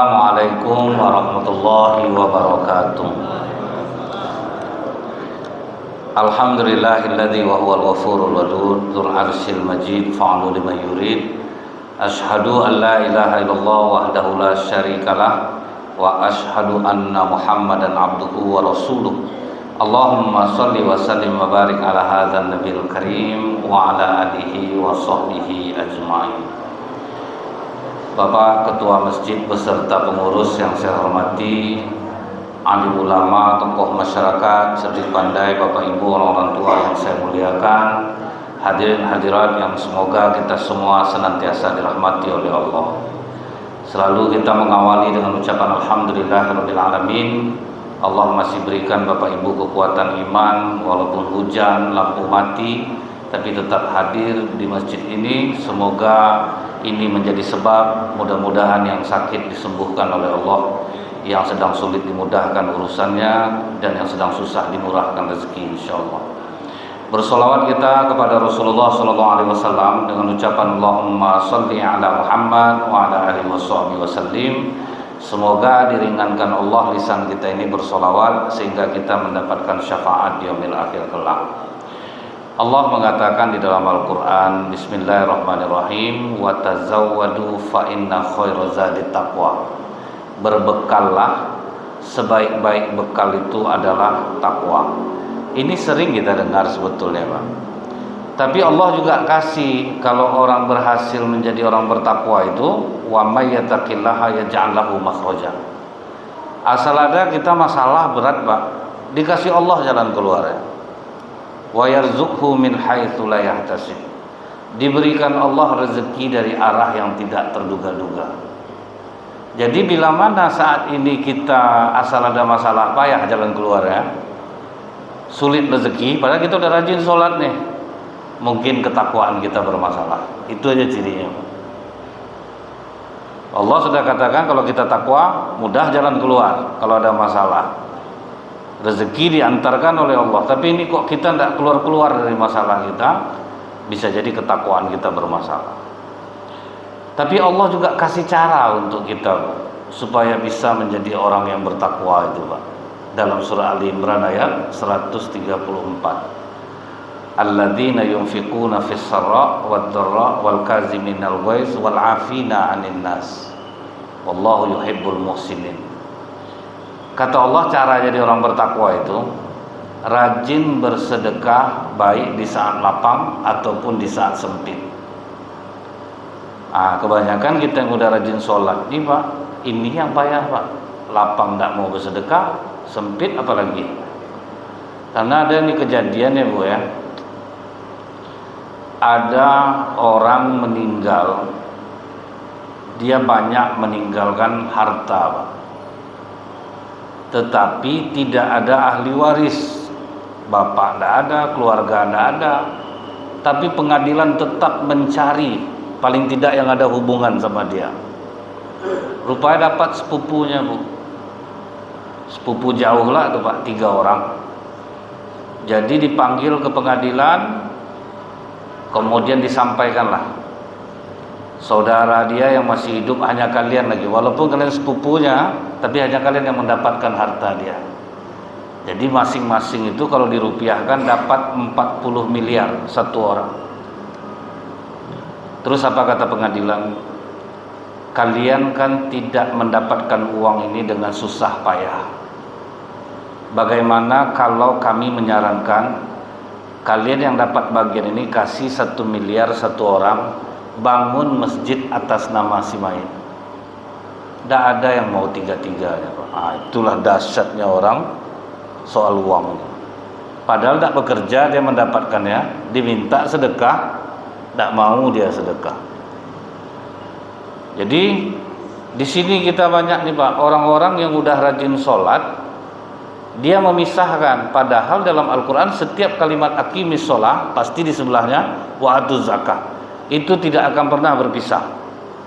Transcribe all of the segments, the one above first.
Assalamualaikum warahmatullahi wabarakatuh. Alhamdulillahilladzi wa huwal ghafurul wadud dzul arsyil majid fa'alu liman yurid. Asyhadu an la ilaha illallah wahdahu la syarikalah wa asyhadu anna Muhammadan abduhu wa rasuluh. Allahumma shalli wa sallim wa barik ala hadzal nabiyil karim wa ala alihi wa sahbihi ajmain. Bapak Ketua Masjid beserta pengurus yang saya hormati, alim ulama, tokoh masyarakat, cerdik pandai, Bapak Ibu, orang-orang tua yang saya muliakan, hadirin hadirat yang semoga kita semua senantiasa dirahmati oleh Allah. Selalu kita mengawali dengan ucapan alhamdulillahirabbil alamin. Allah masih berikan Bapak Ibu kekuatan iman walaupun hujan, lampu mati, tapi tetap hadir di masjid ini. Semoga ini menjadi sebab mudah-mudahan yang sakit disembuhkan oleh Allah, yang sedang sulit dimudahkan urusannya, dan yang sedang susah dimurahkan rezeki insyaallah. Bersolawat kita kepada Rasulullah SAW dengan ucapan Allahumma sholli ala Muhammad wa ala alihi wasallim. Semoga diringankan Allah lisan kita ini bersolawat sehingga kita mendapatkan syafaat di yaumil akhir kelak. Allah mengatakan di dalam Al-Quran, Bismillahirrahmanirrahim, wa tazawwadu fa inna khairaz zadi taqwa. Berbekallah, sebaik-baik bekal itu adalah takwa. Ini sering kita dengar sebetulnya, Pak. Tapi Allah juga kasih, kalau orang berhasil menjadi orang bertakwa itu, wa may yattaqillaha yaj'al lahu makhraja. Asal ada kita masalah berat, Pak, dikasih Allah jalan keluarnya. Wa yarzuqhu min haitsu la yahtasib. Diberikan Allah rezeki dari arah yang tidak terduga-duga. Jadi bila mana saat ini kita asal ada masalah, payah jalan keluarnya, sulit rezeki, padahal kita udah rajin sholat nih, mungkin ketakwaan kita bermasalah. Itu aja cirinya. Allah sudah katakan kalau kita takwa, mudah jalan keluar kalau ada masalah. Rezeki diantarkan oleh Allah. Tapi ini kok kita tidak keluar-keluar dari masalah kita, bisa jadi ketakwaan kita bermasalah. Tapi Allah juga kasih cara untuk kita supaya bisa menjadi orang yang bertakwa itu, Pak. Dalam surah Ali Imran ayat 134. Alladzina yunfiquna fis sarra wad dharra wal kaziminal ghaiz wal 'afina 'anil nas. Wallahu yuhibbul muhsinin. Kata Allah, cara jadi orang bertakwa itu rajin bersedekah, baik di saat lapang ataupun di saat sempit. Kebanyakan kita yang udah rajin sholat nih, Pak, ini yang payah, Pak. Lapang tidak mau bersedekah, sempit apalagi. Karena ada nih kejadian ya, Bu ya. Ada orang meninggal, dia banyak meninggalkan harta, Pak, tetapi tidak ada ahli waris. Bapak tidak ada, keluarga tidak ada, tapi pengadilan tetap mencari paling tidak yang ada hubungan sama dia. Rupanya dapat sepupunya, Bu. Sepupu jauh lah tuh, Pak, 3 orang. Jadi dipanggil ke pengadilan, kemudian disampaikanlah, saudara dia yang masih hidup hanya kalian lagi, walaupun kalian sepupunya, tapi hanya kalian yang mendapatkan harta dia. Jadi masing-masing itu kalau dirupiahkan dapat 40 miliar satu orang. Terus apa kata pengadilan? Kalian kan tidak mendapatkan uang ini dengan susah payah. Bagaimana kalau kami menyarankan kalian yang dapat bagian ini kasih 1 miliar satu orang, bangun masjid atas nama si mayit. Tidak ada yang mau tiga-tiganya, Pak. Itulah dahsyatnya orang soal uang. Padahal tidak bekerja dia mendapatkannya, diminta sedekah, tidak mau dia sedekah. Jadi di sini kita banyak nih, Pak, orang-orang yang udah rajin sholat, dia memisahkan. Padahal dalam Al-Quran setiap kalimat aqimis sholat pasti di sebelahnya wa atuz zakah. Itu tidak akan pernah berpisah.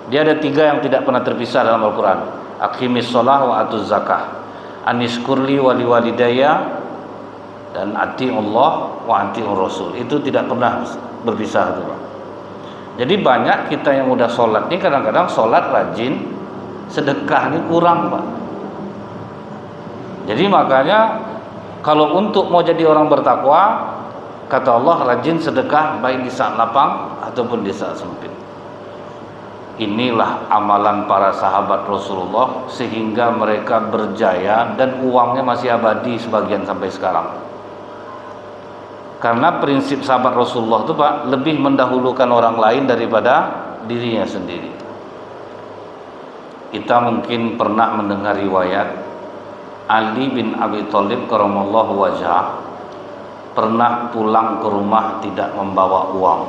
Dia ada 3 yang tidak pernah terpisah dalam Al-Quran. Aqimis sholah wa atuz zakah, aniskurli wali walidaya, dan ati Allah wa atiur Rasul. Itu tidak pernah berpisah itu, Pak. Jadi banyak kita yang udah sholat nih, kadang-kadang sholat rajin, sedekah ini kurang, Pak. Jadi makanya kalau untuk mau jadi orang bertakwa, kata Allah, rajin sedekah baik di saat lapang ataupun di saat sempit. Inilah amalan para sahabat Rasulullah sehingga mereka berjaya dan uangnya masih abadi sebagian sampai sekarang. Karena prinsip sahabat Rasulullah itu, Pak, lebih mendahulukan orang lain daripada dirinya sendiri. Kita mungkin pernah mendengar riwayat Ali bin Abi Thalib karramallahu wajhah pernah pulang ke rumah tidak membawa uang.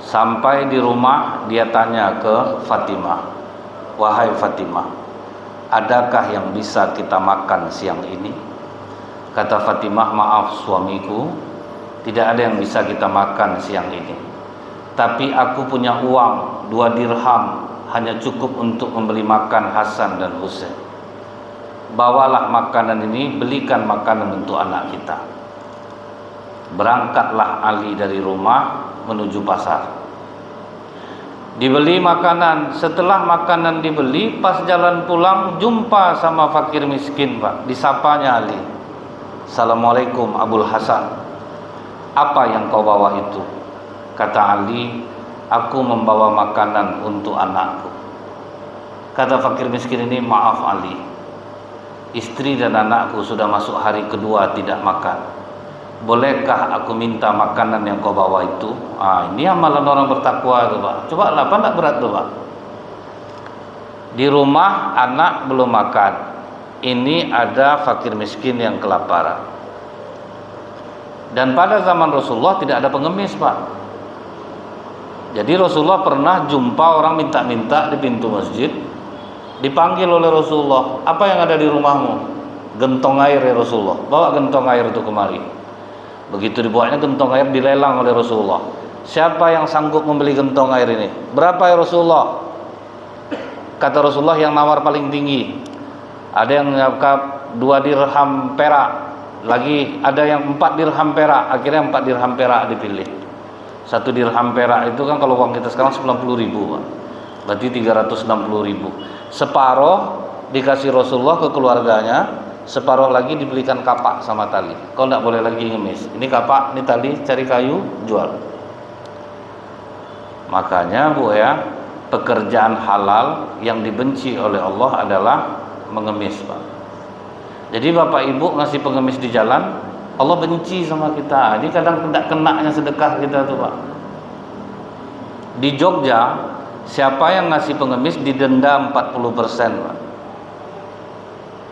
Sampai di rumah dia tanya ke Fatimah, "Wahai Fatimah, adakah yang bisa kita makan siang ini?" Kata Fatimah, "Maaf suamiku, tidak ada yang bisa kita makan siang ini. Tapi aku punya uang 2 dirham, hanya cukup untuk membeli makan Hasan dan Husain. Bawalah makanan ini, belikan makanan untuk anak kita." Berangkatlah Ali dari rumah menuju pasar. Dibeli makanan. Setelah makanan dibeli, pas jalan pulang jumpa sama fakir miskin, Pak. Disapanya Ali, "Assalamualaikum Abul Hasan, apa yang kau bawa itu?" Kata Ali, "Aku membawa makanan untuk anakku." Kata fakir miskin ini, "Maaf Ali, istri dan anakku sudah masuk hari kedua tidak makan. Bolehkah aku minta makanan yang kau bawa itu?" Ini amalan orang bertakwa itu, Pak. Coba lah, apa enggak berat tuh, Pak? Di rumah anak belum makan, ini ada fakir miskin yang kelaparan. Dan pada zaman Rasulullah tidak ada pengemis, Pak. Jadi Rasulullah pernah jumpa orang minta-minta di pintu masjid. Dipanggil oleh Rasulullah, "Apa yang ada di rumahmu?" "Gentong air ya Rasulullah." "Bawa gentong air itu kemari." Begitu dibawanya gentong air, dilelang oleh Rasulullah. "Siapa yang sanggup membeli gentong air ini?" "Berapa ya Rasulullah?" Kata Rasulullah, "Yang nawar paling tinggi." Ada yang menjawab 2 dirham perak, lagi ada yang 4 dirham perak. Akhirnya 4 dirham perak dipilih. 1 dirham perak itu kan kalau uang kita sekarang 90.000, Pak. Berarti 360.000. Separuh dikasih Rasulullah ke keluarganya, separuh lagi dibelikan kapak sama tali. Kau tidak boleh lagi ngemis. Ini kapak, ini tali, cari kayu, jual. Makanya, Bu ya, pekerjaan halal yang dibenci oleh Allah adalah mengemis, Pak. Jadi Bapak Ibu ngasih pengemis di jalan, Allah benci sama kita. Ini kadang tidak kenanya sedekah kita tuh, Pak. Di Jogja, siapa yang ngasih pengemis didenda 40%, Pak.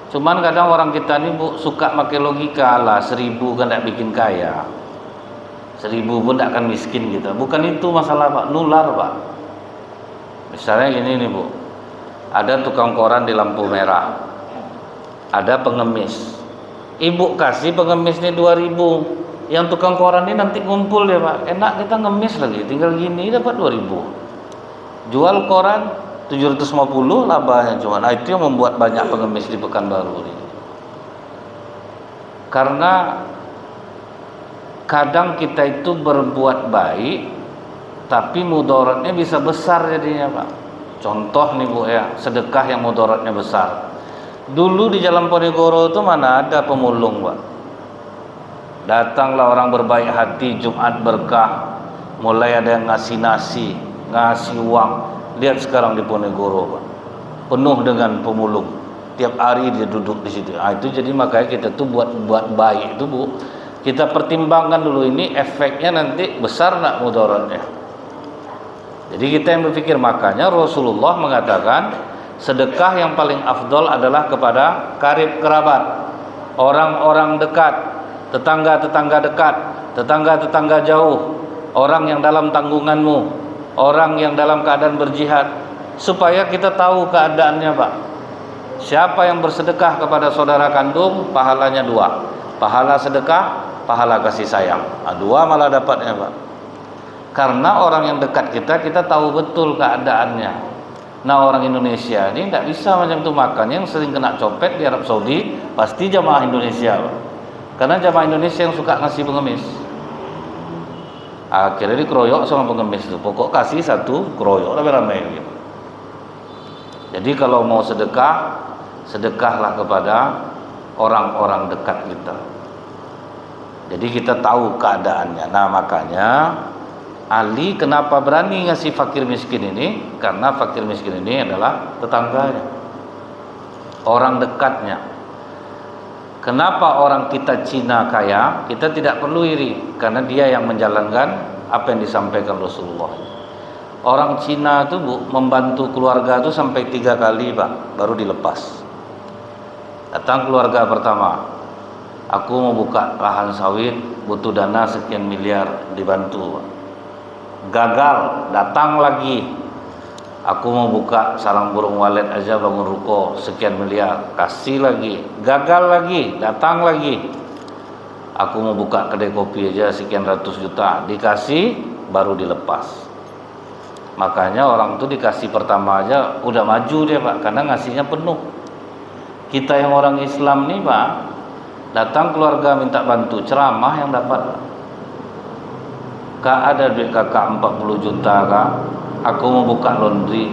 Cuman kadang orang kita ini, Bu, suka pakai logika lah, 1.000 kan tidak bikin kaya, 1.000 pun tidak akan miskin kita. Bukan itu masalah, Pak, nular, Pak. Misalnya gini nih, Bu, ada tukang koran di lampu merah, ada pengemis. Ibu kasih pengemis ini 2.000, yang tukang koran ini nanti ngumpul ya, Pak. Enak kita ngemis lagi, tinggal gini dapat 2.000. Jual koran 750 labahnya cuma. Nah, itu yang membuat banyak pengemis di Pekanbaru ini. Karena kadang kita itu berbuat baik tapi mudaratnya bisa besar jadinya, Pak. Contoh nih, Bu ya, sedekah yang mudaratnya besar. Dulu di Jalan Ponegoro itu mana ada pemulung, Pak. Datanglah orang berbaik hati, Jumat berkah, mulai ada yang ngasih nasi, ngasih uang. Lihat sekarang di Ponegoro, Pak, penuh dengan pemulung. Tiap hari dia duduk di situ. Itu jadi makanya kita tuh buat baik itu, Bu, kita pertimbangkan dulu ini efeknya nanti besar nak mudaratnya. Jadi kita yang berpikir, makanya Rasulullah mengatakan sedekah yang paling afdol adalah kepada karib kerabat, orang-orang dekat, tetangga-tetangga dekat, tetangga-tetangga jauh, orang yang dalam tanggunganmu, orang yang dalam keadaan berjihad, supaya kita tahu keadaannya, Pak. Siapa yang bersedekah kepada saudara kandung, pahalanya 2. Pahala sedekah, pahala kasih sayang. 2 malah dapatnya, Pak. Karena orang yang dekat kita tahu betul keadaannya. Nah, orang Indonesia ini tidak bisa macam itu. Makanya yang sering kena copet di Arab Saudi pasti jamaah Indonesia, Pak. Karena jamaah Indonesia yang suka ngasih pengemis. Akhirnya dikeroyok sama pengemis itu. Pokok kasih 1, keroyok ramai-ramai gitu. Jadi kalau mau sedekah, sedekahlah kepada orang-orang dekat kita. Jadi kita tahu keadaannya. Nah makanya Ali kenapa berani ngasih fakir miskin ini? Karena fakir miskin ini adalah tetangganya, orang dekatnya. Kenapa orang kita Cina kaya? Kita tidak perlu iri, karena dia yang menjalankan apa yang disampaikan Rasulullah. Orang Cina itu membantu keluarga itu sampai 3 kali Pak, baru dilepas. Datang keluarga pertama, aku mau buka lahan sawit, butuh dana sekian miliar, dibantu. Gagal, datang lagi, aku mau buka sarang burung walet aja, bangun ruko, sekian miliar, kasih lagi. Gagal lagi, datang lagi, aku mau buka kedai kopi aja, sekian ratus juta, dikasih, baru dilepas. Makanya orang itu dikasih pertama aja udah maju dia Pak, karena ngasihnya penuh. Kita yang orang Islam nih Pak, datang keluarga minta bantu, ceramah yang dapat. Kak, ada duit kakak 40 juta kak, aku mau buka laundry.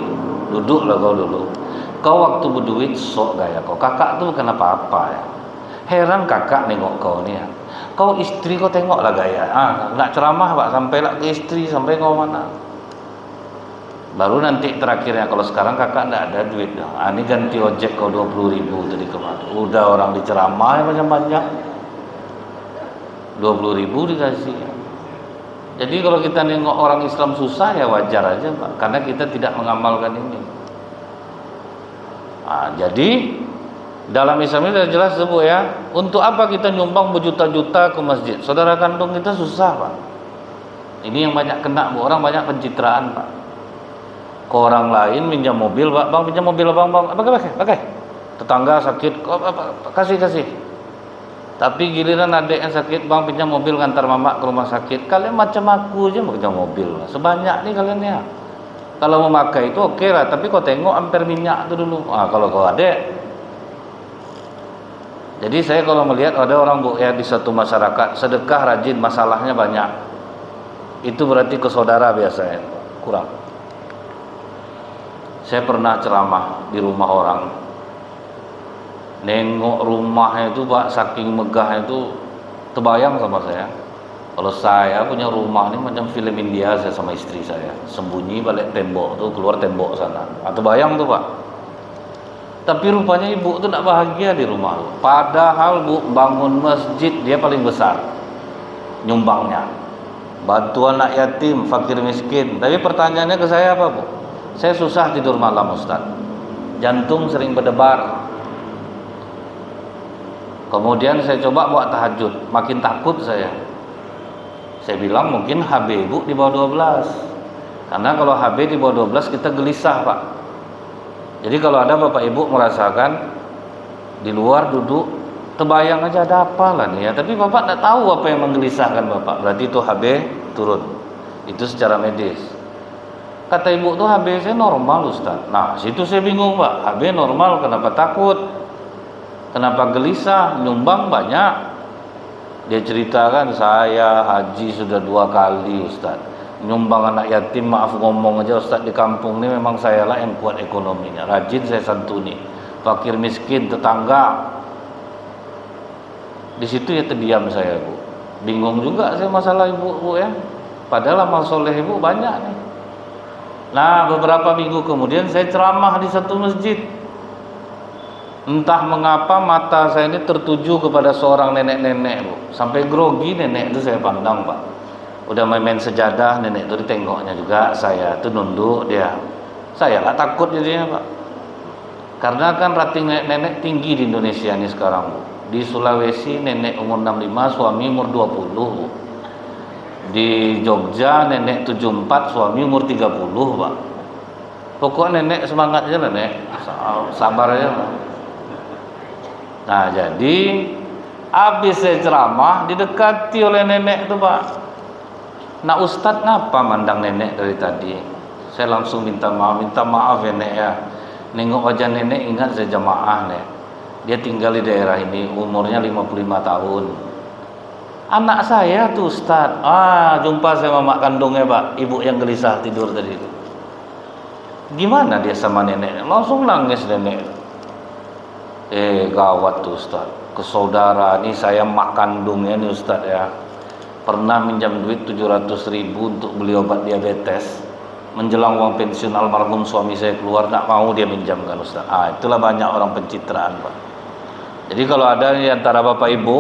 Duduklah kau dulu. Kau waktu berduit sok gaya kau. Kakak tuh bukan apa-apa ya. Heran kakak nengok kau nih ya. Kau istri kau tengoklah gaya. Nak ceramah Pak, sampailah ke istri, sampai kau mana. Baru nanti terakhirnya, kalau sekarang kakak enggak ada duit. Ini ganti ojek kau 20.000 tadi kemarin. Udah orang diceramah banyak-banyak. 20.000 dikasih. Jadi kalau kita nengok orang Islam susah ya wajar aja Pak, karena kita tidak mengamalkan ini. Jadi dalam Islam ini sudah jelas sebut ya, untuk apa kita nyumbang berjuta-juta ke masjid? Saudara kandung kita susah Pak. Ini yang banyak kena Bu, orang banyak pencitraan Pak. Ke orang lain minjam mobil Pak, bang pinjam mobil bang, pakai. Tetangga sakit, kasih. Tapi giliran adik yang sakit, bang pinjam mobil ngantar mama ke rumah sakit. Kalian macam aku aja pinjam mobil, sebanyak nih kalian ya. Kalau mau pakai itu oke lah, tapi kau tengok ampere minyak itu dulu. Kalau kau adik. Jadi saya kalau melihat ada orang Bu ya di satu masyarakat sedekah rajin, masalahnya banyak. Itu berarti ke saudara biasanya kurang. Saya pernah ceramah di rumah orang, nengok rumahnya itu Pak, saking megahnya itu terbayang sama saya. Kalau saya punya rumah ini macam film India, saya sama istri saya sembunyi balik tembok tuh, keluar tembok sana. Atau bayang tuh Pak. Tapi rupanya ibu tuh tidak bahagia di rumah. Padahal Bu bangun masjid dia paling besar nyumbangnya, bantu anak yatim, fakir miskin. Tapi pertanyaannya ke saya apa Bu? Saya susah tidur malam Ustaz, jantung sering berdebar. Kemudian saya coba buat tahajud, makin takut saya. Saya bilang mungkin HB Ibu di bawah 12. Karena kalau HB di bawah 12 kita gelisah Pak. Jadi kalau ada Bapak Ibu merasakan di luar duduk, terbayang aja ada apa lah nih ya. Tapi Bapak tidak tahu apa yang menggelisahkan Bapak. Berarti itu HB turun. Itu secara medis. Kata ibu tuh HB saya normal Ustaz. Nah situ saya bingung Pak, HB normal kenapa takut, kenapa gelisah, nyumbang banyak. Dia ceritakan, saya haji sudah 2 kali Ustaz, nyumbang anak yatim, maaf ngomong aja Ustaz, di kampung ini memang saya lah yang kuat ekonominya, rajin saya santuni fakir miskin tetangga. Di situ ya terdiam saya Bu, bingung juga saya masalah ibu Bu ya, padahal amal soleh ibu banyak nih. Nah beberapa minggu kemudian saya ceramah di satu masjid. Entah mengapa mata saya ini tertuju kepada seorang nenek-nenek Bu. Sampai grogi nenek itu saya pandang Pak. Udah main-main sejadah, nenek itu ditengoknya juga. Saya itu nunduk dia. Saya lah takut jadinya Pak. Karena kan rating nenek-nenek tinggi di Indonesia ini sekarang Bu. Di Sulawesi nenek umur 65, suami umur 20 Bu. Di Jogja nenek 74, suami umur 30 Pak. Pokoknya nenek semangat aja nenek, sabar aja Pak. Nah jadi habis saya ceramah didekati oleh nenek itu Pak. Nah Ustadz ngapa mandang nenek dari tadi? Saya langsung minta maaf ya Nek ya. Nengok wajah nenek ingat saya jamaah Nek. Dia tinggal di daerah ini, umurnya 55 tahun. Anak saya tuh Ustaz. Jumpa saya sama mak kandungnya Pak, ibu yang gelisah tidur tadi itu. Gimana dia sama nenek? Langsung nangis nenek. Gawat tuh Ustaz. Ke saudara nih, saya mak kandungnya nih Ustaz ya, pernah minjam duit 700.000 untuk beli obat diabetes. Menjelang uang pensiun almarhum suami saya keluar, tak mau dia minjamkan Ustaz. Itulah banyak orang pencitraan Pak. Jadi kalau ada di antara Bapak Ibu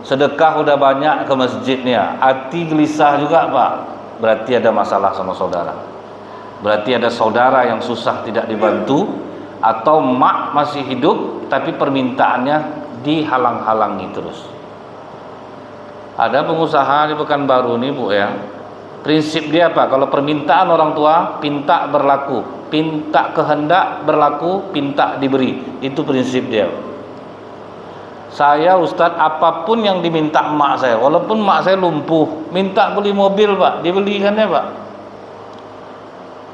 sedekah udah banyak ke masjid nih ya, hati gelisah juga Pak, berarti ada masalah sama saudara. Berarti ada saudara yang susah tidak dibantu, atau mak masih hidup tapi permintaannya dihalang-halangi terus. Ada pengusaha di Pekanbaru nih Bu ya, prinsip dia apa? Kalau permintaan orang tua, pinta berlaku, pinta kehendak berlaku, pinta diberi. Itu prinsip dia. Saya Ustadz, apapun yang diminta emak saya, walaupun emak saya lumpuh, minta beli mobil Pak, dibelikan ya Pak.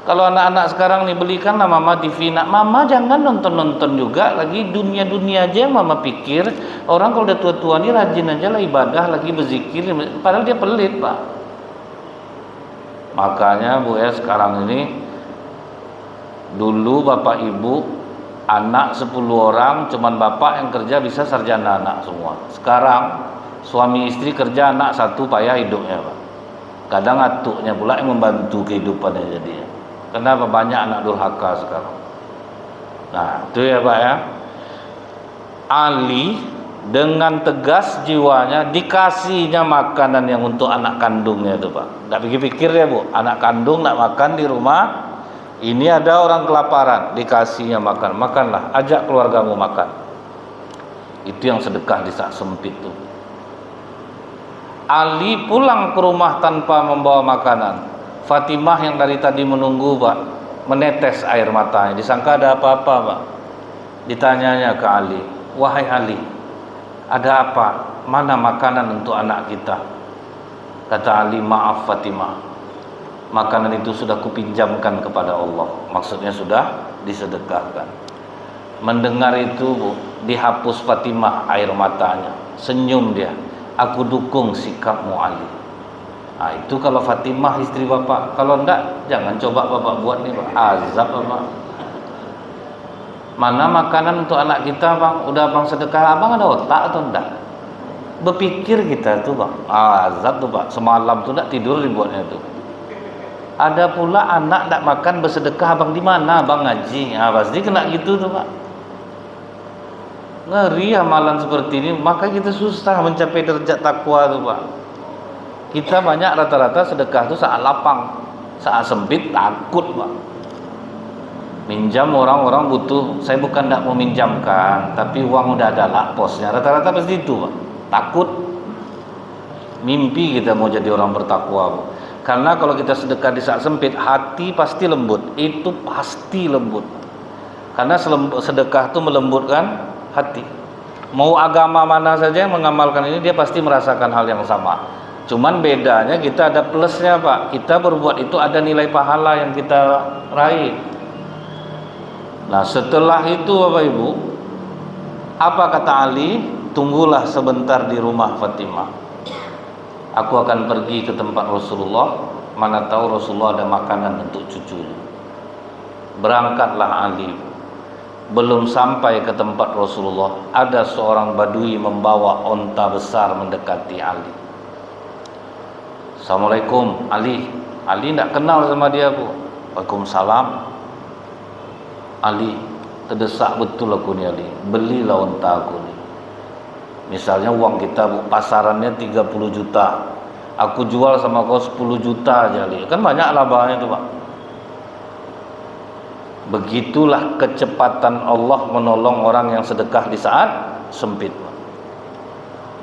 Kalau anak-anak sekarang nih, belikanlah mama TV. Nak mama jangan nonton-nonton juga lagi dunia-dunia aja. Mama pikir orang kalau udah tua-tua nih rajin aja lah ibadah, lagi berzikir, padahal dia pelit Pak. Makanya Bu ya, sekarang ini, dulu Bapak Ibu anak 10 orang, cuman bapak yang kerja bisa sarjana anak semua. Sekarang suami istri kerja, anak satu payah hidupnya Pak. Kadang atuknya pula yang membantu kehidupannya jadinya. Kenapa? Banyak anak durhaka sekarang. Nah itu ya Pak ya. Ali dengan tegas jiwanya dikasihnya makanan yang untuk anak kandungnya itu Pak. Tidak pikir-pikir ya Bu, anak kandung nak makan di rumah, ini ada orang kelaparan, dikasihnya makan, makanlah, ajak keluargamu makan. Itu yang sedekah di saat sempit itu. Ali pulang ke rumah tanpa membawa makanan. Fatimah yang dari tadi menunggu Pak, menetes air matanya, disangka ada apa-apa Pak. Ditanyanya ke Ali, wahai Ali, ada apa? Mana makanan untuk anak kita? Kata Ali, maaf Fatimah, makanan itu sudah kupinjamkan kepada Allah. Maksudnya sudah disedekahkan. Mendengar itu Bu, dihapus Fatimah air matanya, senyum dia. Aku dukung sikapmu Ali. Nah itu kalau Fatimah istri bapak. Kalau enggak, jangan coba bapak buat nih Pak, azab bapak. Mana makanan untuk anak kita Bang? Udah Bang sedekah, Abang ada otak atau enggak? Berpikir kita tuh Bang, azab tuh Pak. Semalam tuh enggak tidur dibuatnya tuh. Ada pula anak enggak makan bersedekah, Abang di mana? Abang ngaji. Pasti kena gitu tuh Pak. Ngeri amalan seperti ini, maka kita susah mencapai derajat takwa tuh Pak. Kita banyak rata-rata sedekah itu saat lapang, saat sempit takut Pak. Minjam orang-orang butuh, saya bukan tidak mau minjamkan, tapi uang udah ada lah posnya. Rata-rata pasti itu Pak, takut. Mimpi kita mau jadi orang bertakwa Pak. Karena kalau kita sedekah di saat sempit, hati pasti lembut, itu pasti lembut. Karena sedekah itu melembutkan hati. Mau agama mana saja yang mengamalkan ini, dia pasti merasakan hal yang sama. Cuman bedanya kita ada plusnya Pak, kita berbuat itu ada nilai pahala yang kita raih. Nah setelah itu Bapak Ibu, apa kata Ali? Tunggulah sebentar di rumah Fatimah, aku akan pergi ke tempat Rasulullah, mana tahu Rasulullah ada makanan untuk cucu. Berangkatlah Ali. Belum sampai ke tempat Rasulullah, ada seorang badui membawa onta besar mendekati Ali. Assalamualaikum Ali. Ali tidak kenal sama dia Bu. Waalaikumsalam. Ali, terdesak betul aku ni Ali, belilah onta aku ni. Misalnya uang kita Bu, pasarannya 30 juta, aku jual sama kau 10 juta aja Ali, kan banyak labanya itu Pak. Begitulah kecepatan Allah menolong orang yang sedekah di saat sempit Pak.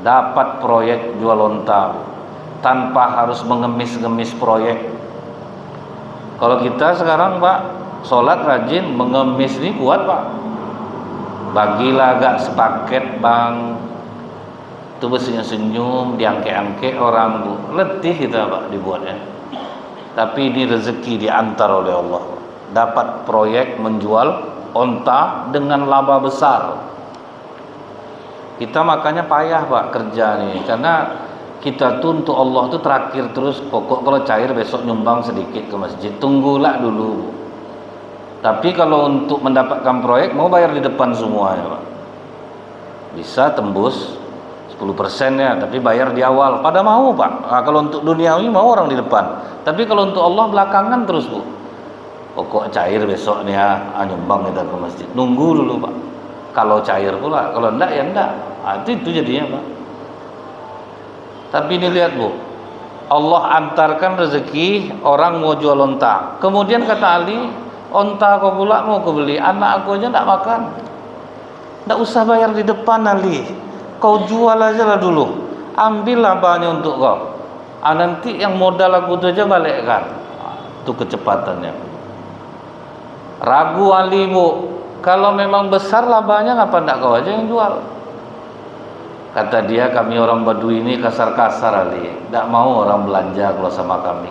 Dapat proyek jual onta tanpa harus mengemis-ngemis proyek. Kalau kita sekarang Pak, sholat rajin, mengemis ini kuat Pak. Bagilah agak sepaket Bang, itu bersenyum-senyum, diangke-angke orang Bu. Letih kita Pak dibuatnya. Tapi ini rezeki diantar oleh Allah. Dapat proyek menjual onta dengan laba besar. Kita makanya payah Pak kerja nih, karena kita tuh untuk Allah tuh terakhir terus. Pokok kalau cair besok nyumbang sedikit ke masjid, tunggulah dulu. Tapi kalau untuk mendapatkan proyek mau bayar di depan semuanya, Pak. Bisa tembus 10% ya, tapi bayar di awal. Pada mau, Pak. Nah, kalau untuk duniawi mau orang di depan. Tapi kalau untuk Allah belakangan terus, Bu. Pokok cair besok nih ya, nyumbang kita ke masjid. Nunggu dulu, Pak. Kalau cair pula, kalau enggak ya enggak. Nah, itu jadinya, Pak. Tapi ini lihat, Bu. Allah antarkan rezeki orang mau jual onta. Kemudian kata Ali, onta kau pula mau kau beli, anak aku aja enggak makan. Enggak usah bayar di depan, Ali. Kau jual aja lah dulu. Ambil labanya untuk kau. Nanti yang modal aku itu aja balikkan. Itu kecepatannya. Ragu Ali, Bu. Kalau memang besar labanya, ngapa enggak kau aja yang jual? Kata dia, kami orang Badui ini kasar-kasar, Ali. Tidak mau orang belanja kalau sama kami.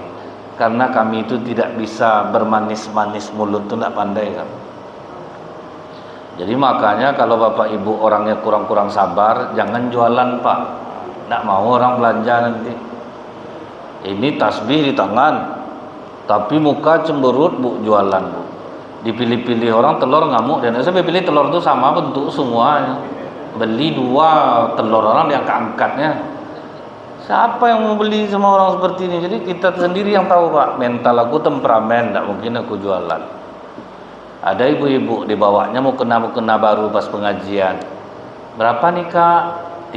Karena kami itu tidak bisa bermanis-manis mulut, itu tidak pandai kan. Jadi makanya kalau Bapak Ibu orangnya kurang-kurang sabar, jangan jualan, Pak. Tidak mau orang belanja nanti. Ini tasbih di tangan, tapi muka cemberut, Bu, jualan, Bu. Dipilih-pilih orang telur ngamuk, dan saya pilih telur itu sama bentuk semuanya. Beli 2 telur orang diangkat-angkatnya. Siapa yang mau beli sama orang seperti ini? Jadi kita sendiri yang tahu, Pak. Mental aku temperamen, tidak mungkin aku jualan. Ada ibu-ibu dibawanya mau kena baru pas pengajian. Berapa nih, Kak?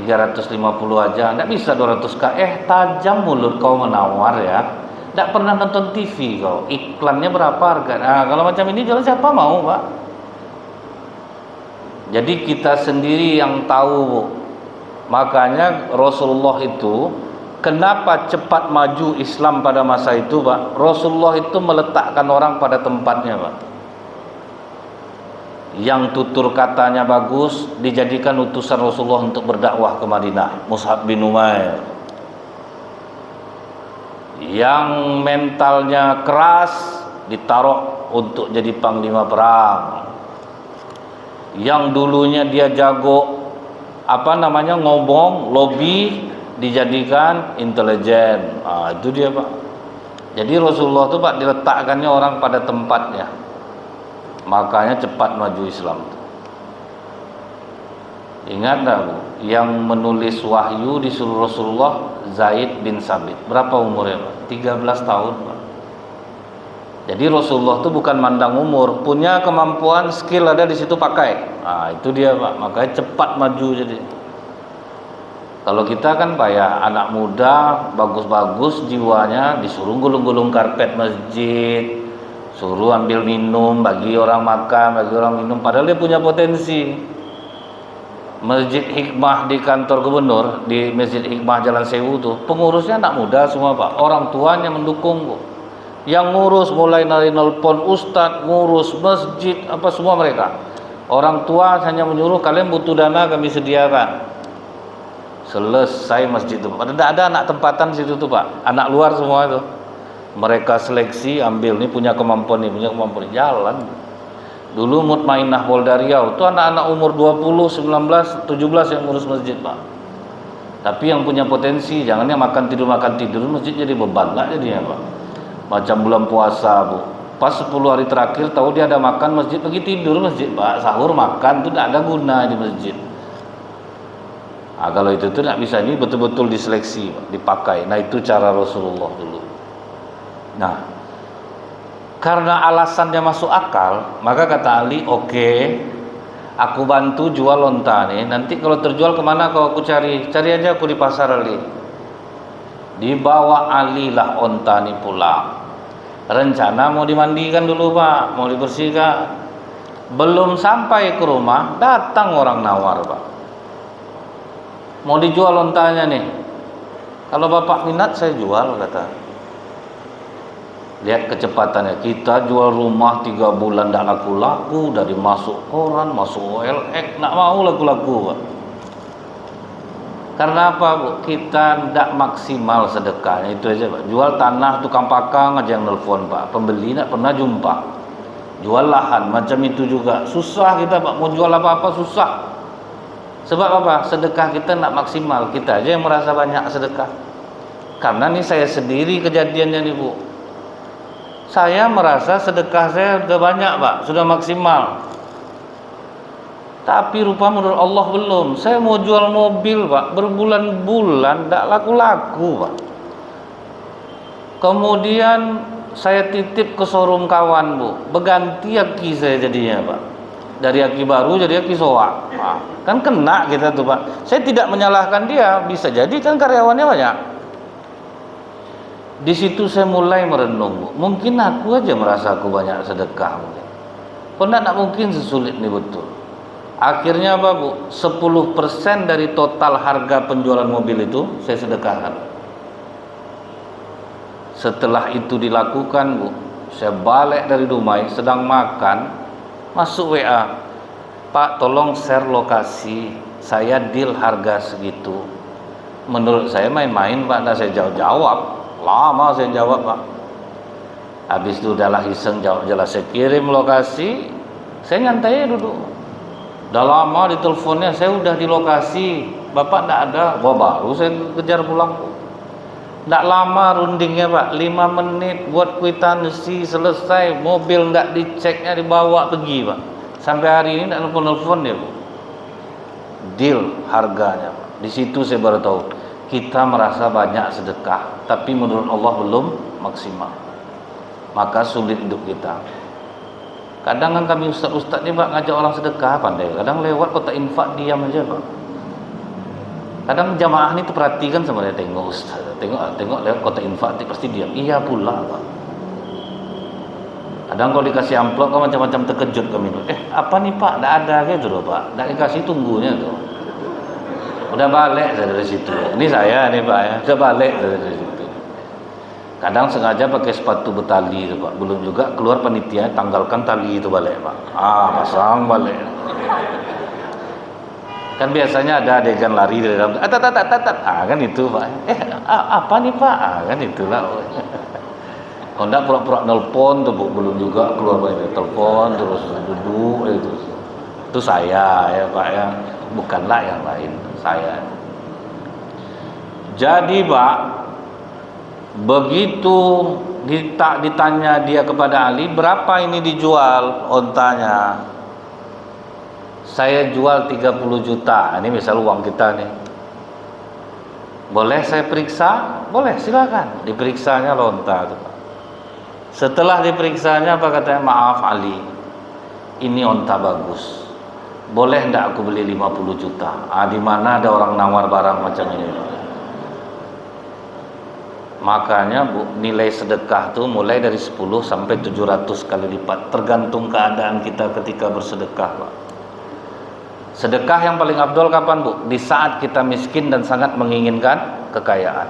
350 aja. Tidak bisa 200, Kak. Tajam mulut kau menawar ya. Tidak pernah nonton TV kau. Iklannya berapa harga? Nah, kalau macam ini jualan siapa mau, Pak? Jadi kita sendiri yang tahu, Bu. Makanya Rasulullah itu kenapa cepat maju Islam pada masa itu, Pak? Rasulullah itu meletakkan orang pada tempatnya, Pak. Yang tutur katanya bagus dijadikan utusan Rasulullah untuk berdakwah ke Madinah, Mus'ab bin Umair. Yang mentalnya keras ditaruh untuk jadi panglima perang. Yang dulunya dia jago ngomong, lobby, dijadikan intelijen. Itu dia, Pak. Jadi Rasulullah itu, Pak, diletakkannya orang pada tempatnya. Makanya cepat maju Islam. Ingat enggak, Bu? Yang menulis wahyu disuruh Rasulullah Zaid bin Sabit. Berapa umurnya, Pak? 13 tahun, Pak. Jadi Rasulullah itu bukan mandang umur, punya kemampuan, skill ada di situ pakai. Itu dia, Pak. Makanya cepat maju jadi. Kalau kita kan Pak ya, anak muda bagus-bagus jiwanya, disuruh gulung-gulung karpet masjid, suruh ambil minum, bagi orang makan, bagi orang minum, padahal dia punya potensi. Masjid Hikmah di kantor gubernur, di Masjid Hikmah Jalan Sewu tuh, pengurusnya anak muda semua, Pak. Orang tuanya mendukung, Bu. Yang ngurus mulai dari nelpon ustadz, ngurus masjid, apa semua mereka. Orang tua hanya menyuruh, kalian butuh dana kami sediakan. Selesai masjid itu. Ada anak tempatan di situ tuh, Pak. Anak luar semua itu. Mereka seleksi, ambil ini punya kemampuan ini, jalan. Dulu Mutmainah Polda Riau itu anak-anak umur 20, 19, 17 yang ngurus masjid, Pak. Tapi yang punya potensi, jangan yang makan tidur masjid jadi beban lah jadinya, Pak. Macam bulan puasa, Bu. Pas 10 hari terakhir tahu dia ada makan masjid, pergi tidur masjid, Pak. Sahur makan itu tidak ada guna di masjid. Kalau itu tidak bisa, ini betul-betul diseleksi, Pak, dipakai. Nah, itu cara Rasulullah dulu. Nah, karena alasannya masuk akal, maka kata Ali, oke, aku bantu jual onta nih. Nanti kalau terjual kemana kau aku cari? Cari aja aku di pasar, Ali. Dibawa Ali lah onta nih pulang. Rencana mau dimandikan dulu, Pak, mau dibersihkan. Belum sampai ke rumah, datang orang nawar, Pak. Mau dijual ontanya nih. Kalau Bapak minat saya jual, kata. Lihat kecepatannya, kita jual rumah 3 bulan tidak laku-laku, dari masuk koran, masuk OLX, tidak mau laku-laku, Pak. Karena apa, Bu? Kita tidak maksimal sedekahnya, itu aja, Pak. Jual tanah tukang pakang aja yang nelfon, Pak. Pembeli tidak pernah jumpa. Jual lahan macam itu juga susah kita, Pak. Mau jual apa-apa susah. Sebab apa? Sedekah kita tidak maksimal. Kita aja yang merasa banyak sedekah. Karena ini saya sendiri kejadiannya nih, Bu. Saya merasa sedekah saya sudah banyak Pak, sudah maksimal. Tapi rupa menurut Allah belum. Saya mau jual mobil Pak, berbulan-bulan tidak laku-laku Pak. Kemudian saya titip ke showroom kawan Bu, berganti aki saya jadinya Pak. Dari aki baru jadi aki soak. Kan kena kita tuh Pak. Saya tidak menyalahkan dia, bisa jadi kan karyawannya banyak. Di situ saya mulai merenung Bu. Mungkin aku aja merasa aku banyak sedekah mungkin. Kok nak mungkin sesulit nih betul. Akhirnya apa Bu? 10% dari total harga penjualan mobil itu saya sedekahkan. Setelah itu dilakukan Bu, saya balik dari Dumai, sedang makan, masuk WA, Pak tolong share lokasi, saya deal harga segitu. Menurut saya main-main Pak, nah saya jawab, lama saya jawab Pak. Habis itu udahlah iseng jawab jelas, saya kirim lokasi, saya nyantai duduk. Udah lama di teleponnya, saya udah di lokasi, Bapak enggak ada. Wah baru saya kejar pulang. Enggak lama rundingnya Pak, 5 menit buat kwitansi selesai, mobil enggak diceknya dibawa pergi Pak. Sampai hari ini enggak nelfon dia Bu. Deal harganya Pak. Di situ saya baru tahu, kita merasa banyak sedekah, tapi menurut Allah belum maksimal. Maka sulit hidup kita. Kadang kan kami ustaz-ustaz ni Pak ngajak orang sedekah pandai. Kadang lewat kota infak diam aja Pak. Kadang jamaah ni terperhatikan sama dia, tengok ustaz, tengok lewat kota infak pasti diam. Iya pula Pak. Kadang kalau dikasih amplop kan macam-macam terkejut kami. Apa nih Pak? Tak ada gitu loh Pak. Tak dikasih tunggunya tuh. Udah balik dari situ. Ini saya nih Pak ya. Udah balik dari situ. Kadang sengaja pakai sepatu bertali itu Pak. Belum juga keluar panitia tanggalkan tali itu balik Pak. Pasang balik. Kan biasanya ada adegan lari dari dalam. Kan itu Pak. Apa nih Pak? Kan itulah. Kalau enggak pura-pura nelpon tuh Bu. Belum juga keluar panitia telepon terus duduk itu. Itu saya ya Pak ya. Bukanlah yang lain, saya. Jadi Pak, begitu ditanya dia kepada Ali, berapa ini dijual ontanya? Saya jual 30 juta. Ini misal uang kita nih. Boleh saya periksa? Boleh, silakan. Diperiksanya lonta itu Pak. Setelah diperiksanya apa katanya? Maaf Ali, ini onta bagus. Boleh enggak aku beli 50 juta? Di mana ada orang nawar barang macam ini? Makanya Bu, nilai sedekah tuh mulai dari 10 sampai 700 kali lipat, tergantung keadaan kita ketika bersedekah Pak. Sedekah yang paling afdol kapan Bu? Di saat kita miskin dan sangat menginginkan kekayaan.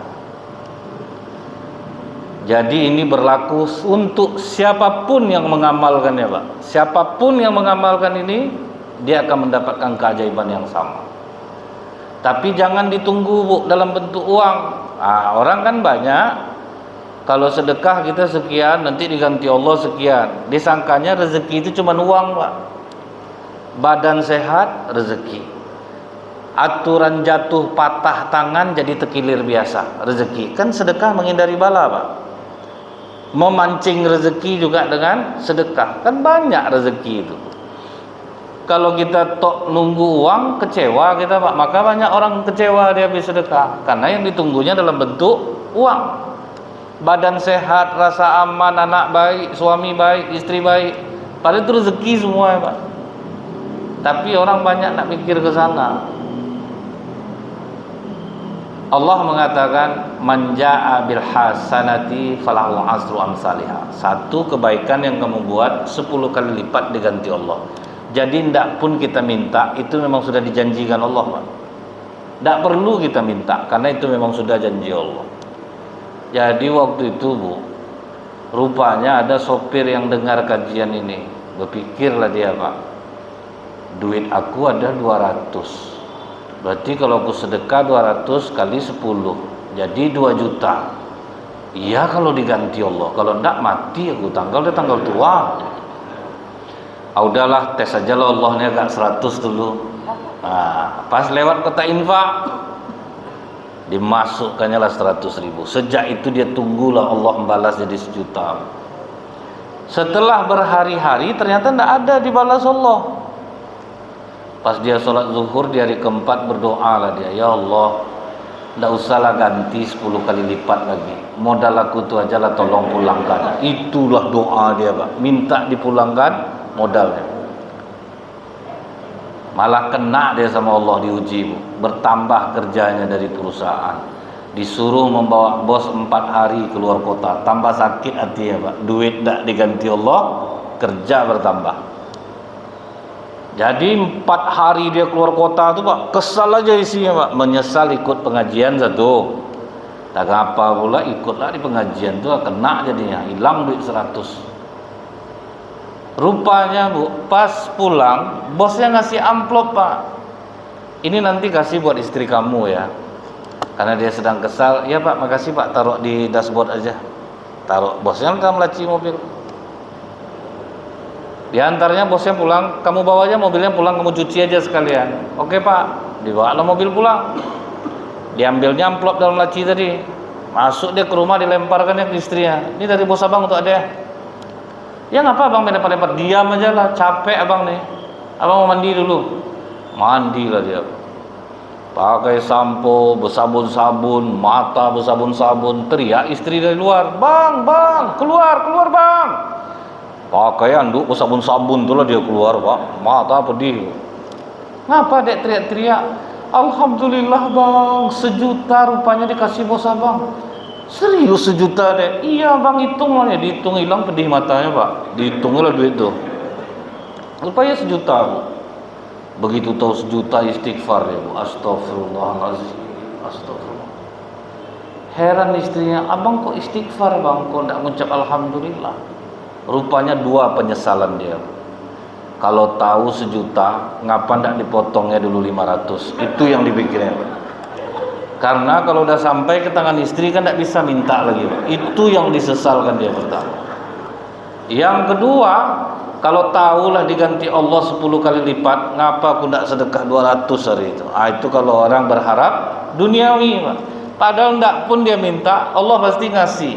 Jadi ini berlaku untuk siapapun yang mengamalkannya Pak. Siapapun yang mengamalkan ini, dia akan mendapatkan keajaiban yang sama. Tapi jangan ditunggu Bu dalam bentuk uang. Orang kan banyak, kalau sedekah kita sekian, nanti diganti Allah sekian. Disangkanya rezeki itu cuma uang Pak. Badan sehat, rezeki. Aturan jatuh patah tangan jadi tekilir biasa, rezeki. Kan sedekah menghindari bala Pak. Memancing rezeki juga dengan sedekah. Kan banyak rezeki itu. Kalau kita tok nunggu uang, kecewa kita Pak. Maka banyak orang kecewa dia habis sedekah, karena yang ditunggunya dalam bentuk uang. Badan sehat, rasa aman, anak baik, suami baik, istri baik, padahal itu rezeki semua ya Pak. Tapi orang banyak nak mikir ke sana. Allah mengatakan man jaa bil hasanati falahu asru amsalihha. Satu kebaikan yang kamu buat 10 kali lipat diganti Allah. Jadi tidak pun kita minta, itu memang sudah dijanjikan Allah Pak. Tidak perlu kita minta, karena itu memang sudah janji Allah. Jadi waktu itu Bu, rupanya ada sopir yang dengar kajian ini. Berpikirlah dia Pak, duit aku ada 200. Berarti kalau aku sedekah 200 kali 10, jadi 2 juta. Iya kalau diganti Allah, kalau tidak mati aku tanggal tua. Udahlah tes aja lah, Allah ini agak 100 dulu. Pas lewat kota infak, dimasukkannya lah 100.000. Sejak itu dia tunggulah Allah membalas jadi 1 juta. Setelah berhari-hari ternyata tidak ada dibalas Allah. Pas dia sholat zuhur di hari keempat berdoa lah dia, ya Allah, tidak usahlah ganti 10 kali lipat lagi, modal aku tu aja lah, tolong pulangkan. Itulah doa dia Pak, minta dipulangkan modalnya. Malah kena dia sama Allah, diuji Bu. Bertambah kerjanya dari perusahaan, disuruh membawa bos 4 hari keluar kota, tambah sakit hatinya Pak, duit tak diganti Allah, kerja bertambah. Jadi 4 hari dia keluar kota tu Pak, kesal aja isinya Pak, menyesal ikut pengajian satu. Tak apa pula ikutlah di pengajian tu, kena jadinya, hilang duit 100. Rupanya Bu, pas pulang bosnya ngasih amplop Pak. Ini nanti kasih buat istri kamu ya. Karena dia sedang kesal, ya Pak, makasih Pak, taruh di dashboard aja. Taruh, bosnya dalam laci mobil. Di antaranya bosnya pulang, kamu bawa aja mobilnya pulang, kamu cuci aja sekalian. Oke Pak, dibawa mobil pulang. Diambilnya amplop dalam laci tadi. Masuk dia ke rumah, dilemparkannya ke istrinya. Ini dari bos abang untuk ada. Ya ngapa abang lempar-lempar? Diam aja lah, capek abang nih. Abang mau mandi dulu. Mandi lah dia. Pakai sampo, bersabun-sabun, mata bersabun-sabun. Teriak istri dari luar, bang, keluar bang. Pakai anduk bersabun-sabun tu lah dia keluar Pak, mata pedih. Ngapa dek teriak-teriak? Alhamdulillah bang, 1 juta rupanya dikasih bos abang. Serius 1 juta dek? Iya bang, hitung lah ya. Dihitung hilang pedih matanya Pak, dihitung lah duit tu. Rupanya 1 juta Bu. Begitu tahu 1 juta istighfar ya Bu. Astagfirullahaladzim, astagfirullah. Heran istrinya, abang kok istighfar bang, kok tidak mengucap alhamdulillah? Rupanya 2 penyesalan dia. Kalau tahu 1 juta, ngapa tidak dipotongnya dulu 500? Itu yang dipikirnya. Karena kalau udah sampai ke tangan istri kan tidak bisa minta lagi. Itu yang disesalkan dia pertama. Yang kedua, kalau tahulah diganti Allah 10 kali lipat, ngapa aku tidak sedekah 200 hari itu? Itu kalau orang berharap duniawi Pak. Padahal tidak pun dia minta, Allah pasti ngasih.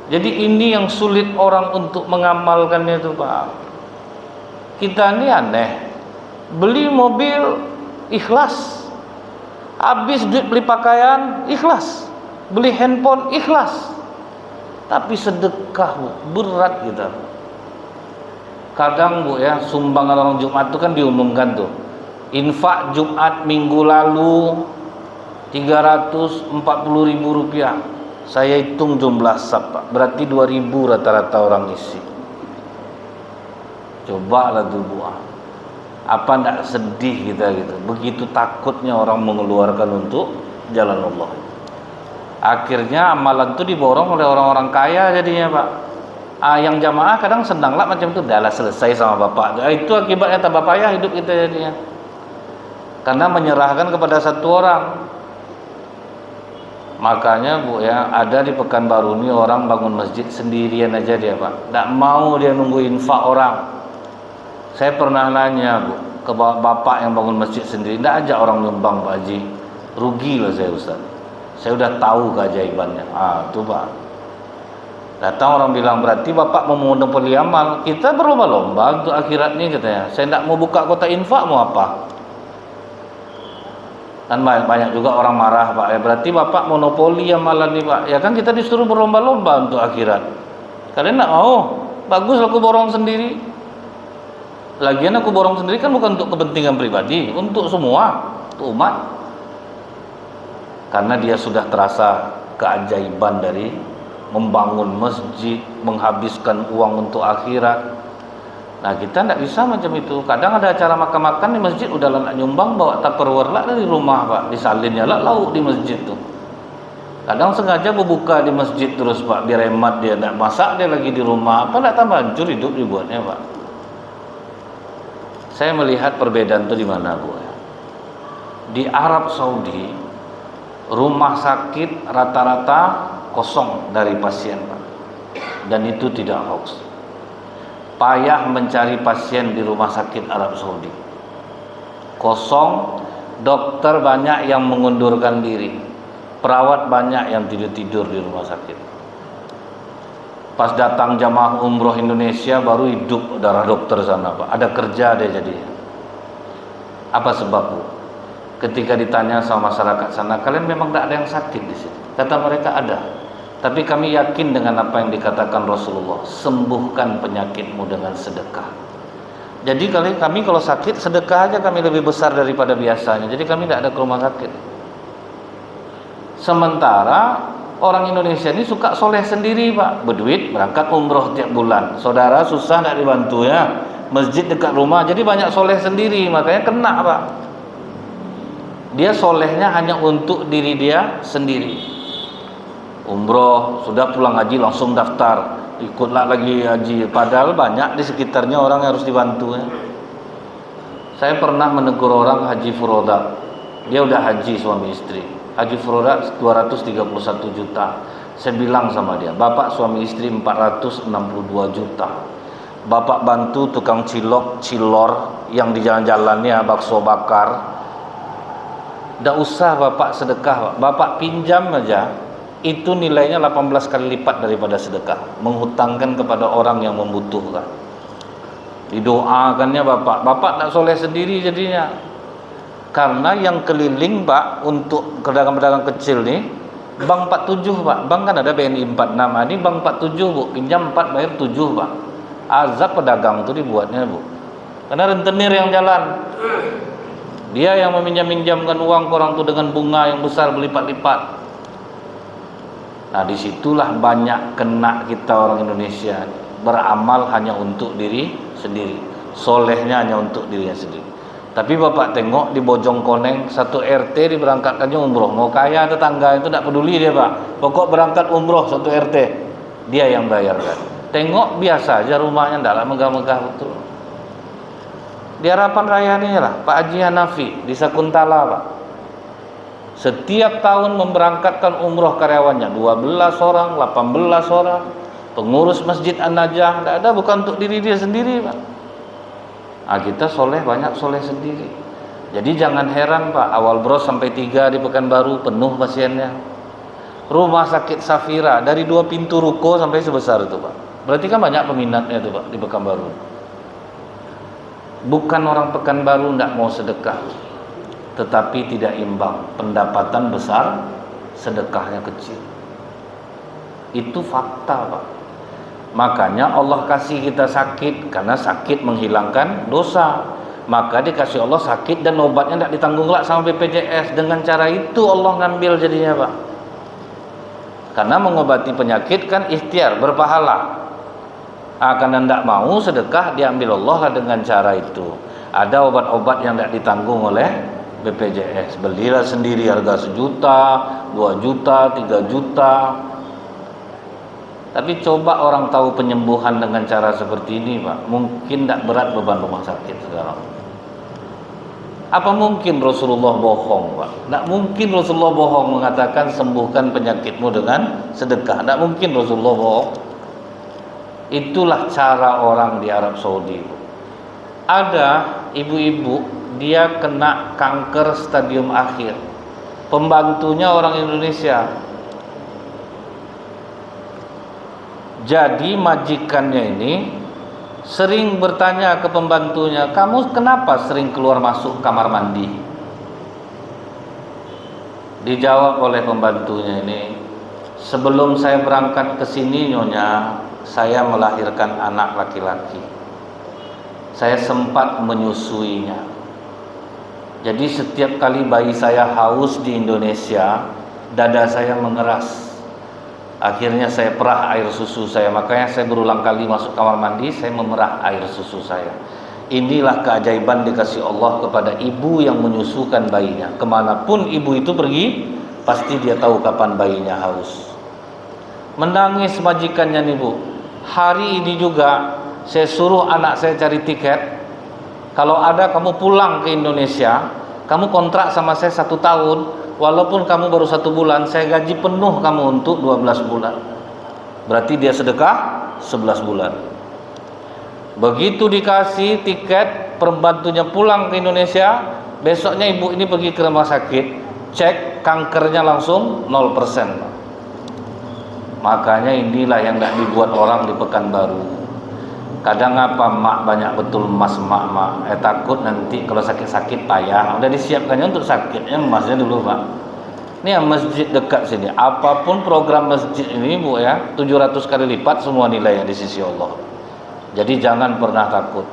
Jadi ini yang sulit orang untuk mengamalkannya itu Pak. Kita ini aneh, beli mobil ikhlas, habis duit beli pakaian ikhlas, beli handphone ikhlas, tapi sedekah Bu, berat kita. Kadang Bu ya, sumbangan orang Jumat itu kan diumumkan tuh, infak Jumat minggu lalu 340.000 rupiah. Saya hitung jumlah sab Pak, berarti 2.000 rata-rata orang isi. Cobalah tuh Bu, apa ndak sedih kita gitu. Begitu takutnya orang mengeluarkan untuk jalan Allah. Akhirnya amalan itu diborong oleh orang-orang kaya jadinya Pak. Yang jamaah kadang senang lah macam itu, dah lah selesai sama bapak. Itu akibatnya tambah payah hidup kita jadinya. Karena menyerahkan kepada satu orang. Makanya Bu ya, ada di Pekanbaru ini orang bangun masjid sendirian aja dia Pak, tidak mau dia nunggu infak orang. Saya pernah nanya Bu ke bapak yang bangun masjid sendiri, tidak ajak orang nyumbang Pak Haji, rugi lah saya Ustaz. Saya udah tahu keajaibannya. Itu Pak, datang orang bilang berarti bapak mau monopoli amal. Kita berlomba-lomba untuk akhirat nih katanya. Saya tidak mau buka kota infak, mau apa? Kan banyak juga orang marah Pak, ya berarti bapak monopoli amalan nih Pak. Ya kan kita disuruh berlomba-lomba untuk akhirat. Kalian nak mau? Bagus aku borong sendiri. Lagian aku borong sendiri kan bukan untuk kepentingan pribadi, untuk semua, untuk umat. Karena dia sudah terasa keajaiban dari membangun masjid, menghabiskan uang untuk akhirat. Nah kita tidak bisa macam itu. Kadang ada acara makan-makan di masjid, udah nak nyumbang bawa tupperware lah dari rumah Pak, disalinnya lah lauk di masjid tuh. Kadang sengaja berbuka di masjid terus Pak, biar hemat dia, tidak masak dia lagi di rumah. Apa tidak tambah hancur hidup dibuatnya Pak. Saya melihat perbedaan itu di mana Bu? Di Arab Saudi rumah sakit rata-rata kosong dari pasien Pak, dan itu tidak hoax. Payah mencari pasien di rumah sakit Arab Saudi, kosong. Dokter banyak yang mengundurkan diri, perawat banyak yang tidur-tidur di rumah sakit. Pas datang jamaah umroh Indonesia baru hidup darah dokter sana, Pak. Ada kerja dia jadi. Apa sebab, Bu? Ketika ditanya sama masyarakat sana, kalian memang tidak ada yang sakit di sini? Kata mereka ada. Tapi kami yakin dengan apa yang dikatakan Rasulullah, sembuhkan penyakitmu dengan sedekah. Jadi kami kalau sakit, sedekah aja kami lebih besar daripada biasanya. Jadi kami tidak ada ke rumah sakit. Sementara orang Indonesia ini suka soleh sendiri, Pak. Berduit, berangkat umroh tiap bulan. Saudara susah tidak dibantu ya. Masjid dekat rumah, jadi banyak soleh sendiri. Makanya kena, Pak. Dia solehnya hanya untuk diri dia sendiri. Umroh, sudah pulang haji langsung daftar, ikutlah lagi haji. Padahal banyak di sekitarnya orang yang harus dibantu ya. Saya pernah menegur orang haji furoda. Dia udah haji suami istri. Haji furoda 231 juta. Saya bilang sama dia, bapak suami istri 462 juta. Bapak bantu tukang cilor yang di jalan-jalannya bakso bakar. Tidak usah bapak sedekah, bapak pinjam aja. Itu nilainya 18 kali lipat daripada sedekah. Menghutangkan kepada orang yang membutuhkan. Didoakannya bapak tak soleh sendiri jadinya. Karena yang keliling, Pak, untuk pedagang-pedagang kecil nih, Bank 47, Pak. Bank kan ada BNI 46. Ini Bank 47, Bu. Pinjam 4, bayar 7, Pak. Azab pedagang itu dibuatnya, Bu. Karena rentenir yang jalan. Dia yang meminjam-minjamkan uang ke orang itu dengan bunga yang besar berlipat-lipat. Nah, disitulah banyak kena kita orang Indonesia. Beramal hanya untuk diri sendiri. Solehnya hanya untuk dirinya sendiri. Tapi bapak tengok di Bojongkoneng, satu RT diberangkatkannya umroh. Mau kaya tetangga itu tidak peduli dia, Pak. Pokok berangkat umroh satu RT, dia yang bayarkan. Tengok biasa aja rumahnya, tidaklah megah-megah betul. Di Harapan Raya ini lah, Pak Haji Hanafi di Sakuntala, Pak. Setiap tahun memberangkatkan umroh karyawannya 12 orang, 18 orang. Pengurus Masjid An-Najah, tidak ada, bukan untuk diri dia sendiri, Pak. Nah, kita soleh, banyak soleh sendiri. Jadi jangan heran, Pak, awal bros sampai 3 di Pekanbaru penuh pasiennya. Rumah sakit Safira dari 2 pintu ruko sampai sebesar itu, Pak. Berarti kan banyak peminatnya itu, Pak, di Pekanbaru. Bukan orang Pekanbaru tidak mau sedekah, tetapi tidak imbang. Pendapatan besar, sedekahnya kecil. Itu fakta, Pak. Makanya Allah kasih kita sakit, karena sakit menghilangkan dosa. Maka dikasih Allah sakit dan obatnya tidak ditanggung lah sama BPJS. Dengan cara itu Allah ngambil jadinya, Pak. Karena mengobati penyakit kan ikhtiar, berpahala. Akan tidak mau sedekah, diambil Allah lah dengan cara itu. Ada obat-obat yang tidak ditanggung oleh BPJS. Belilah sendiri harga 1 juta, 2 juta, 3 juta. Tapi coba orang tahu penyembuhan dengan cara seperti ini, Pak, mungkin tidak berat beban rumah sakit sekarang. Apa mungkin Rasulullah bohong, Pak? Tidak mungkin Rasulullah bohong mengatakan sembuhkan penyakitmu dengan sedekah. Tidak mungkin Rasulullah bohong. Itulah cara orang di Arab Saudi. Ada ibu-ibu, dia kena kanker stadium akhir. Pembantunya orang Indonesia. Jadi majikannya ini sering bertanya ke pembantunya, kamu kenapa sering keluar masuk kamar mandi? Dijawab oleh pembantunya ini, sebelum saya berangkat ke sini, Nyonya, saya melahirkan anak laki-laki. Saya sempat menyusuinya. Jadi setiap kali bayi saya haus di Indonesia, dada saya mengeras. Akhirnya saya perah air susu saya. Makanya saya berulang kali masuk kamar mandi, saya memerah air susu saya. Inilah keajaiban dikasih Allah kepada ibu yang menyusukan bayinya. Kemanapun ibu itu pergi, pasti dia tahu kapan bayinya haus. Menangis majikannya nih, Bu. Hari ini juga saya suruh anak saya cari tiket. Kalau ada kamu pulang ke Indonesia, kamu kontrak sama saya 1 tahun. Walaupun kamu baru 1 bulan, saya gaji penuh kamu untuk 12 bulan. Berarti dia sedekah 11 bulan. Begitu dikasih tiket, pembantunya pulang ke Indonesia, besoknya ibu ini pergi ke rumah sakit, cek kankernya langsung 0%. Makanya inilah yang dah dibuat orang di Pekanbaru. Kadang apa mak banyak betul emas mak takut nanti kalau sakit-sakit payah. Udah disiapkannya untuk sakitnya emasnya dulu pak. Ini yang masjid dekat sini. Apapun program masjid ini bu ya 700 kali lipat semua nilainya di sisi Allah. Jadi jangan pernah takut.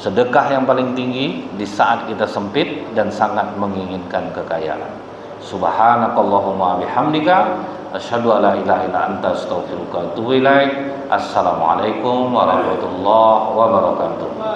Sedekah yang paling tinggi di saat kita sempit dan sangat menginginkan kekayaan. Subhanakallahumma bihamdika asyhadu an la ilaha illa anta astaghfiruka wa atubu ilaik. Assalamualaikum warahmatullahi wabarakatuh.